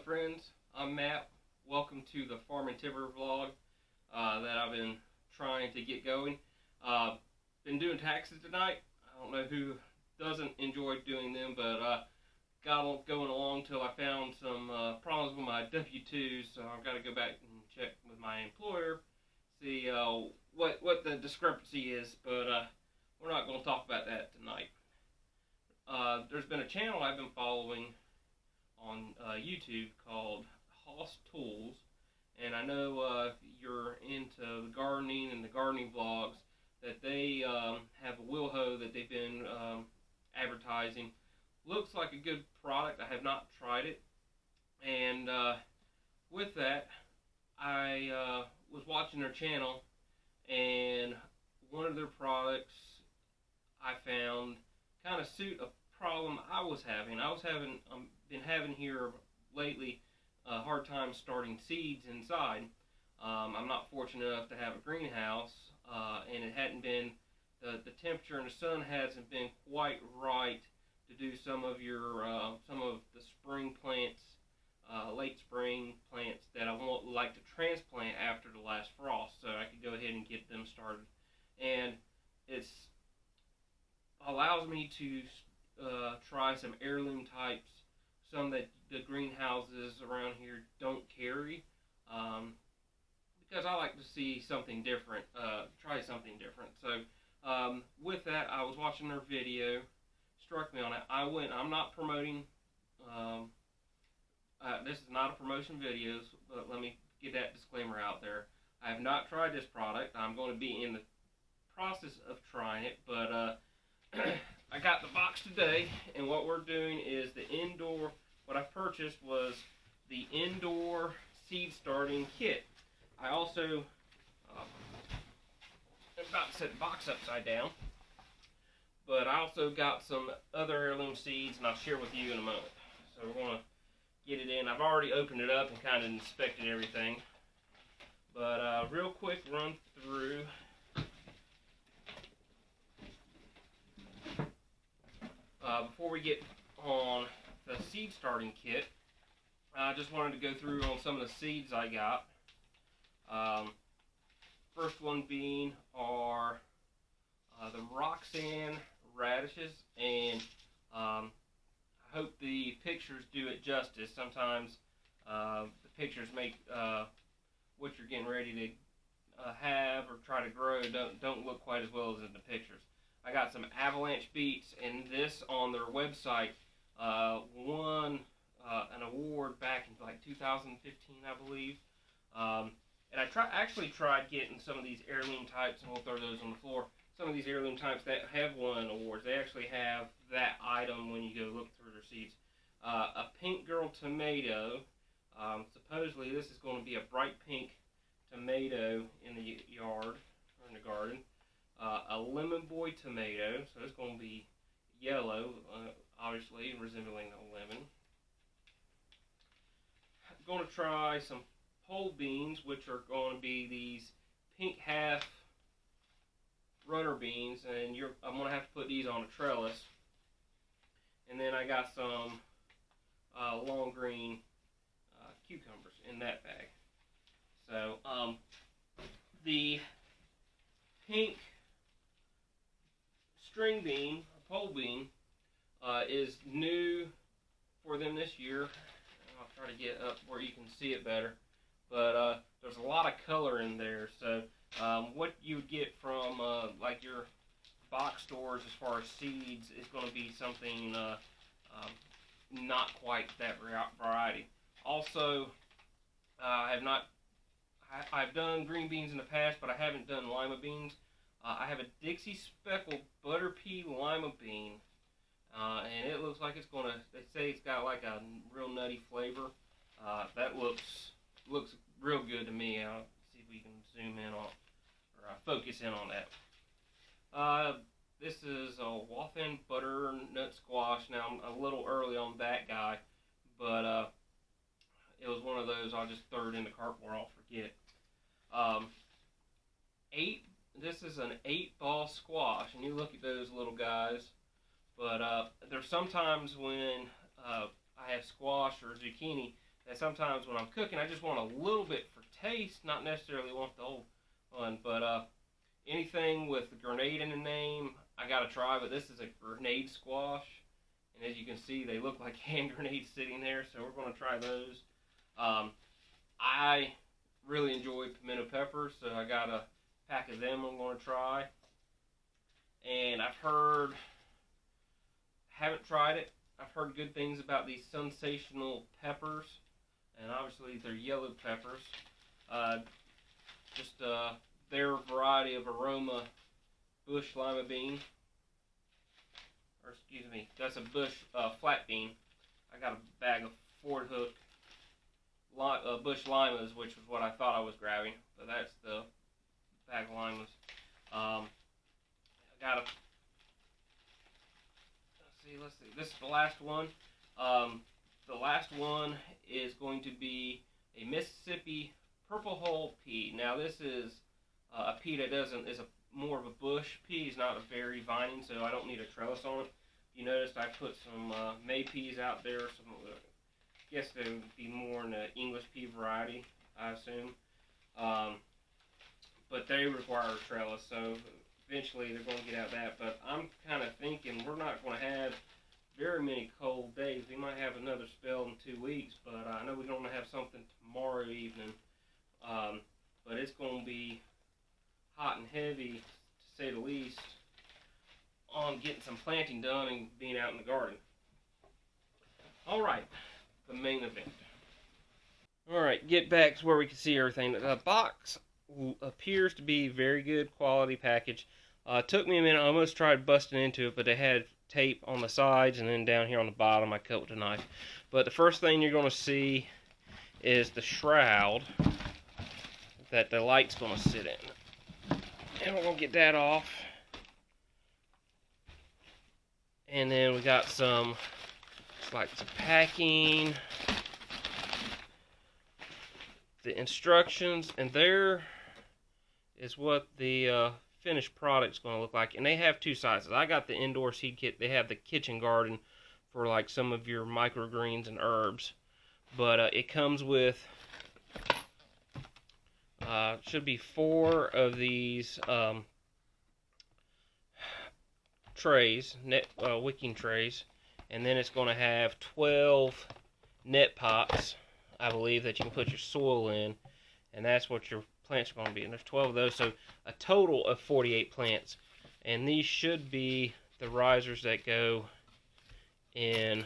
friends, I'm Matt. Welcome to the Farm and Timber vlog that I've been trying to get going. Been doing taxes tonight. I don't know who doesn't enjoy doing them, but got going along till I found some problems with my W-2s, so I've got to go back and check with my employer, see what the discrepancy is, but we're not going to talk about that tonight. There's been a channel I've been following on YouTube called Hoss Tools, and I know if you're into the gardening and the gardening vlogs, that they have a wheel hoe that they've been advertising. Looks like a good product. I have not tried it, and with that, I was watching their channel, and one of their products I found kind of suit a problem I was having. Been having here lately a hard time starting seeds inside. I'm not fortunate enough to have a greenhouse, and it hadn't been, the temperature and the sun hasn't been quite right to do some of the spring plants, late spring plants that I like to transplant after the last frost, so I could go ahead and get them started. And it allows me to try some heirloom types, some that the greenhouses around here don't carry, because I like to see something different, try something different. So with that, I was watching their video, struck me on it. I'm not promoting, this is not a promotion video, but let me get that disclaimer out there. I have not tried this product. I'm going to be in the process of trying it, but I got the box today, and what we're doing is the indoor, what I purchased was the indoor seed starting kit. I also, I'm about to set the box upside down, but I also got some other heirloom seeds, and I'll share with you in a moment. So we're going to get it in. I've already opened it up and kind of inspected everything, but real quick run through. Before we get on the seed starting kit, I just wanted to go through on some of the seeds I got. First one being are the Roxanne radishes, and I hope the pictures do it justice. Sometimes the pictures make what you're getting ready to have or try to grow don't look quite as well as in the pictures. I got some avalanche beets, and this on their website won an award back in like 2015, I believe. And I actually tried getting some of these heirloom types, and we'll throw those on the floor. Some of these heirloom types that have won awards, they actually have that item when you go look through their seeds. A Pink Girl tomato. Supposedly this is going to be a bright pink tomato in the yard or in the garden. A Lemon Boy tomato, so it's going to be yellow, obviously resembling a lemon. I'm going to try some pole beans, which are going to be these pink half runner beans, and I'm going to have to put these on a trellis. And then I got some long green cucumbers in that bag. So the pink string bean, or pole bean, is new for them this year. I'll try to get up where you can see it better, but there's a lot of color in there. So what you would get from like your box stores as far as seeds is going to be something not quite that variety. Also, I've done green beans in the past, but I haven't done lima beans. I have a Dixie Speckled Butter Pea Lima Bean, and it looks like it's going to, they say it's got like a real nutty flavor. That looks real good to me. I'll see if we can zoom in on, or focus in on that. This is a Wathan Butternut Squash. Now, I'm a little early on that guy, but it was one of those, I'll just throw it in the cart where I'll forget. This is an 8-ball squash, and you look at those little guys, but there's sometimes when I have squash or zucchini that sometimes when I'm cooking, I just want a little bit for taste, not necessarily want the whole one. But anything with a grenade in the name, I gotta try. But this is a grenade squash, and as you can see, they look like hand grenades sitting there. So we're gonna try those. I really enjoy pimento peppers, so I got a pack of them I'm gonna try. And haven't tried it. I've heard good things about these sensational peppers, and obviously they're yellow peppers. Just their variety of aroma bush lima bean, or excuse me, that's a bush flat bean. I got a bag of Ford Hook bush limas, which was what I thought I was grabbing, but that's the bag of limas. I got a let's see. This is the last one. The last one is going to be a Mississippi purple hull pea. Now this is a pea that is more of a bush pea. It's not a very vining, so I don't need a trellis on it. You noticed I put some May peas out there. I guess they would be more in the English pea variety, I assume. But they require a trellis, so eventually they're going to get out of that. But I'm kind of thinking we're not going to have very many cold days. We might have another spell in 2 weeks, but I know we're going to have something tomorrow evening. But it's going to be hot and heavy, to say the least, on getting some planting done and being out in the garden. Alright, the main event. Alright, get back to where we can see everything. The box appears to be very good quality package. Took me a minute. I almost tried busting into it, but they had tape on the sides, and then down here on the bottom I cut with a knife. But the first thing you're going to see is the shroud that the light's going to sit in. And we're going to get that off. And then we got some, like some packing, the instructions, and there is what the finished product's going to look like. And they have two sizes. I got the indoor seed kit. They have the kitchen garden for like some of your microgreens and herbs. But it comes with should be 4 of these trays, wicking trays, and then it's going to have 12 net pots, I believe, that you can put your soil in, and that's what your plants are going to be. And there's 12 of those, so a total of 48 plants. And these should be the risers that go in.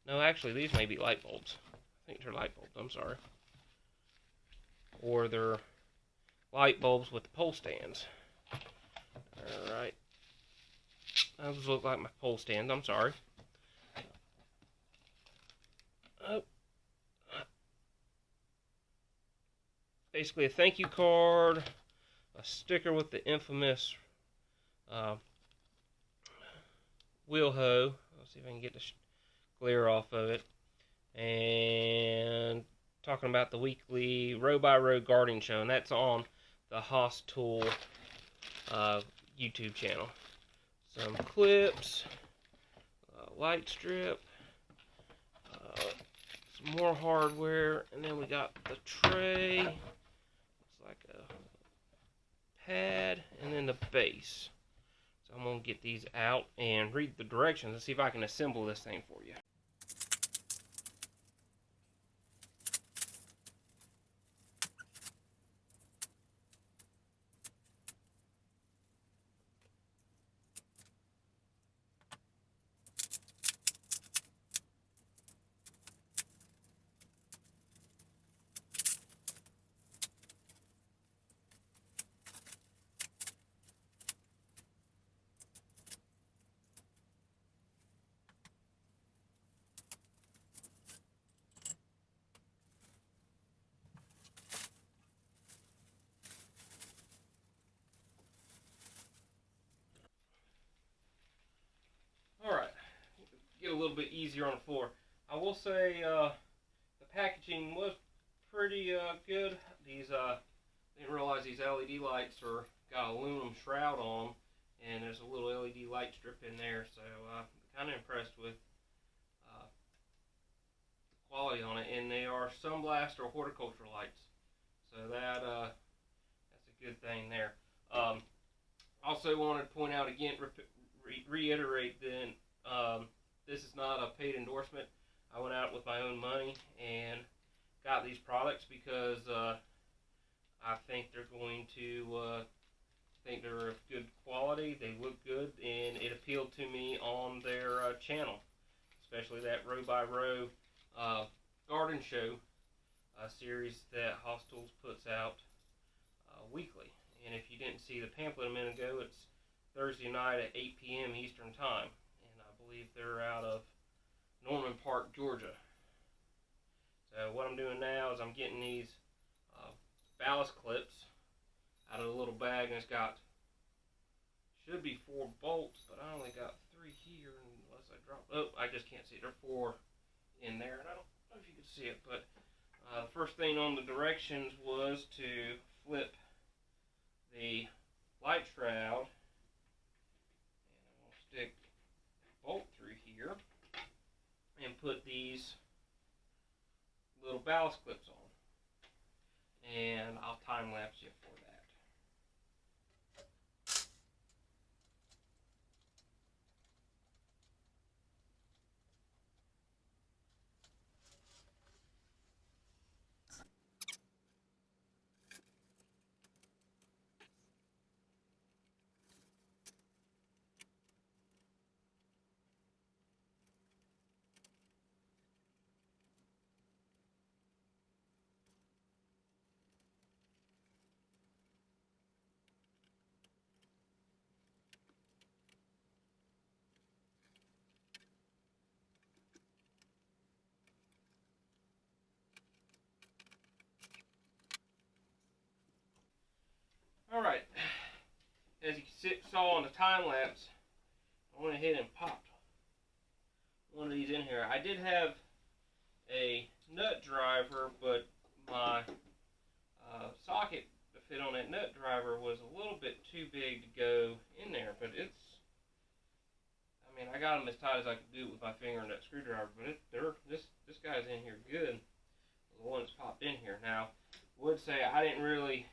No, actually, these may be light bulbs. I think they're light bulbs. I'm sorry. Or they're light bulbs with the pole stands. Alright. Those look like my pole stands. I'm sorry. Oh. Basically a thank you card, a sticker with the infamous wheel hoe. Let's see if I can get the glare off of it. And talking about the weekly row by row gardening show, and that's on the Haas Tool YouTube channel. Some clips, light strip, some more hardware, and then we got the tray. Looks like a pad, and then the base. So I'm going to get these out and read the directions and see if I can assemble this thing for you. Get a little bit easier on the floor. I will say the packaging was pretty good. These didn't realize these LED lights are got an aluminum shroud on them, and there's a little LED light strip in there. So I'm kind of impressed with the quality on it, and they are Sunblast or horticultural lights. So that's a good thing there. Also wanted to point out again, reiterate then, this is not a paid endorsement. I went out with my own money and got these products because I think they're going to think they're of good quality. They look good, and it appealed to me on their channel, especially that row by row garden show series that Hoss Tools puts out weekly. And if you didn't see the pamphlet a minute ago, it's Thursday night at 8 p.m. Eastern Time, and I believe they're out of Norman Park, Georgia. So what I'm doing now is I'm getting these ballast clips out of a little bag, and it's got, should be 4 bolts, but I only got 3 here, unless I drop, oh, I just can't see it. There are 4 in there, and I don't know if you can see it, but the first thing on the directions was to flip the light shroud, and I'm going to stick a bolt through here and put these little ballast clips on, and I'll time lapse you for that. Alright, as you saw on the time lapse, I went ahead and popped one of these in here. I did have a nut driver, but my socket to fit on that nut driver was a little bit too big to go in there, but it's, I mean, I got them as tight as I could do it with my finger and that screwdriver, but this guy's in here good. The one that's popped in here. Now, would say I didn't really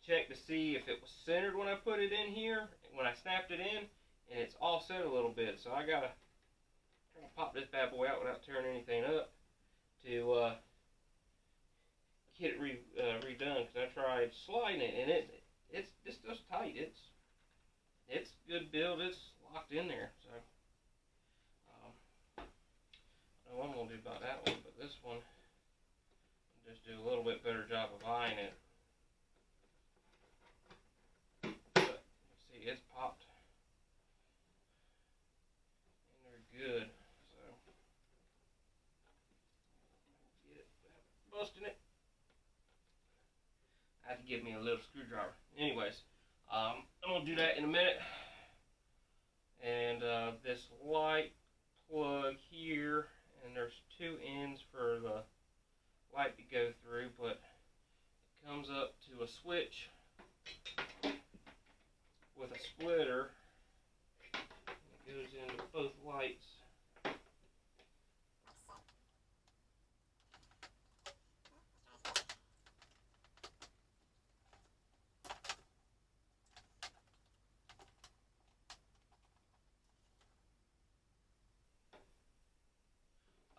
check to see if it was centered when I put it in here, when I snapped it in, and it's offset a little bit, so I gotta try to pop this bad boy out without tearing anything up to get it redone, because I tried sliding it, and it's just tight. It's good build. It's locked in there, so I know what I'm gonna do about that one, but this one I'll just do a little bit better job of eyeing it. It's popped, and they're good, so get it busting it. I have to give me a little screwdriver. Anyways, I'm gonna do that in a minute. And this light plug here, and there's 2 ends for the light to go through, but it comes up to a switch with a splitter, and it goes into both lights.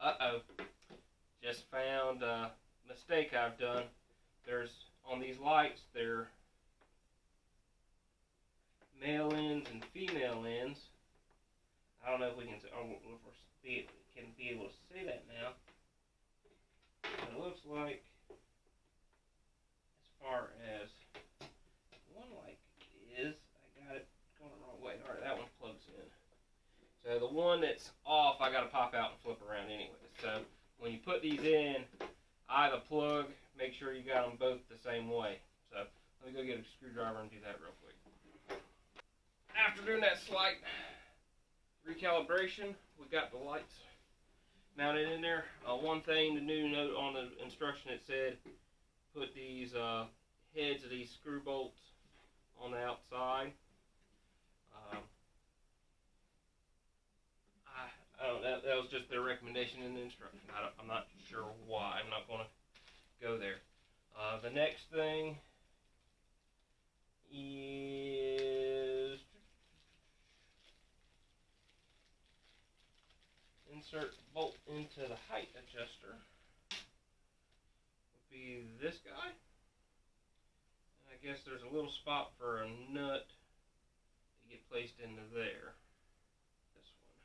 Uh-oh, just found a mistake I've done. There's, on these lights, they're male ends and female ends. I don't know if we can, can be able to see that now. But it looks like, as far as one light is, I got it going the wrong way. Alright, that one plugs in. So the one that's off, I got to pop out and flip around anyway. So when you put these in, eye the plug, make sure you got them both the same way. So let me go get a screwdriver and do that real quick. After doing that slight recalibration, we got the lights mounted in there. One thing, the new note on the instruction, it said put these heads of these screw bolts on the outside. I don't know, that was just their recommendation in the instruction. I'm not sure why. I'm not going to go there. The next thing is insert bolt into the height adjuster. Would be this guy. And I guess there's a little spot for a nut to get placed into there. This one.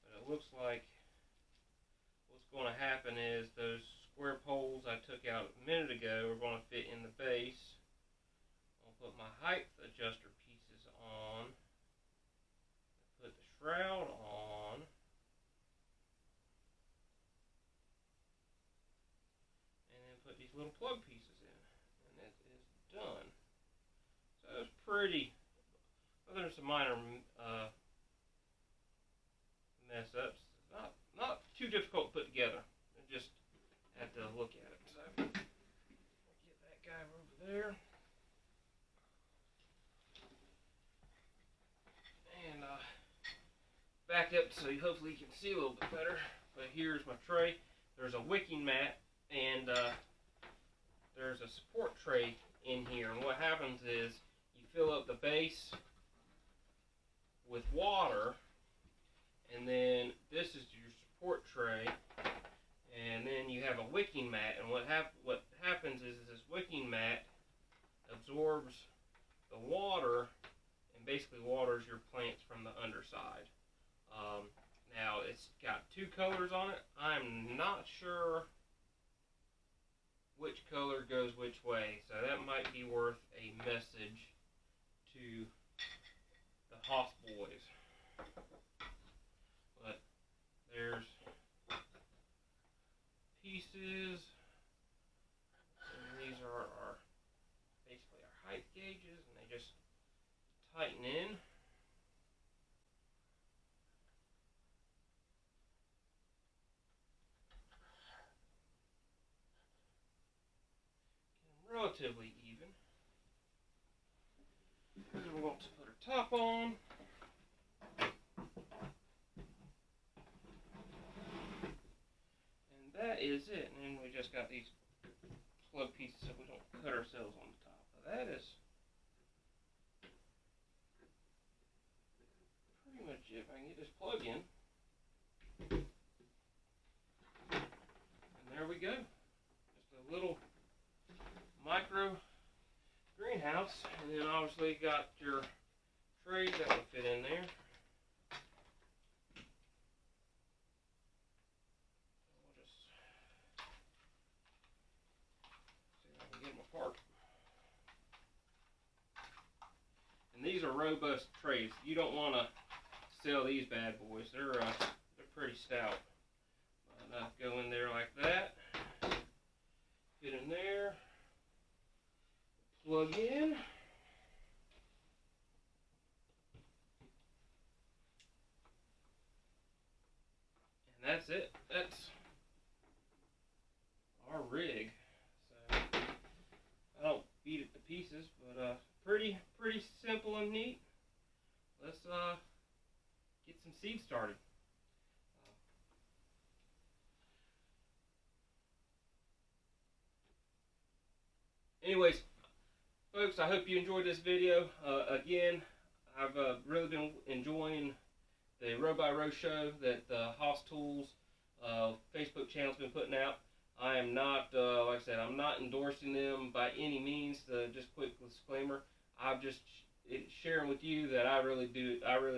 But it looks like what's going to happen is those square poles I took out a minute ago are going to fit in the base. I'll put my height adjuster pieces on. Put the shroud on. And then put these little plug pieces in. And it is done. So it's pretty, other than some minor mess ups, not too difficult to put together. I just had to look at it. So get that guy over there. And back up so hopefully you can see a little bit better. But here's my tray. There's a wicking mat and there's a support tray in here. And what happens is you fill up the base with water, and then this is your support tray, and then you have a wicking mat. And what happens is this wicking mat absorbs the water and basically waters your plants from the underside. Now it's got two colors on it. I'm not sure which color goes which way, so that might be worth a message to the Haas boys. But there's pieces, and these are basically our height gauges, and they just tighten in. Relatively even. And then we're going to put our top on. And that is it. And then we just got these plug pieces so we don't cut ourselves on the top. But that is pretty much it. If I can get this plug in. And there we go. Just a little micro greenhouse, and then obviously got your trays that will fit in there. We'll just see if I can get them apart. And these are robust trays. You don't want to sell these bad boys. They're pretty stout. But go in there like that. Fit in there. Plug in. And that's it. That's our rig. So I don't beat it to pieces, but pretty simple and neat. Let's get some seed started. Anyways, folks, I hope you enjoyed this video. Again, I've really been enjoying the Row by Row show that the Haas Tools Facebook channel's been putting out. I am not, like I said, I'm not endorsing them by any means. Just quick disclaimer, I'm just sharing with you that I really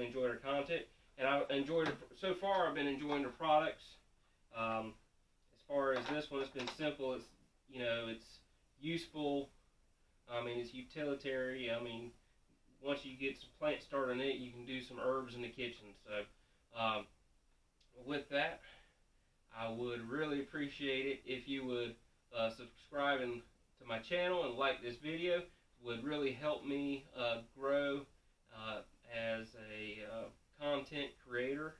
enjoy their content, and I enjoyed it so far. I've been enjoying their products. As far as this one, it's been simple. It's it's useful. I mean, it's utilitarian. I mean, once you get some plants started in it, you can do some herbs in the kitchen. So, with that, I would really appreciate it if you would subscribe to my channel and like this video. It would really help me grow as a content creator.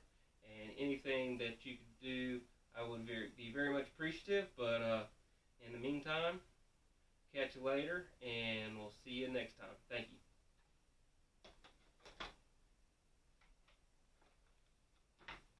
And anything that you could do, I would be very much appreciative. But in the meantime, catch you later, and we'll see you next time. Thank you.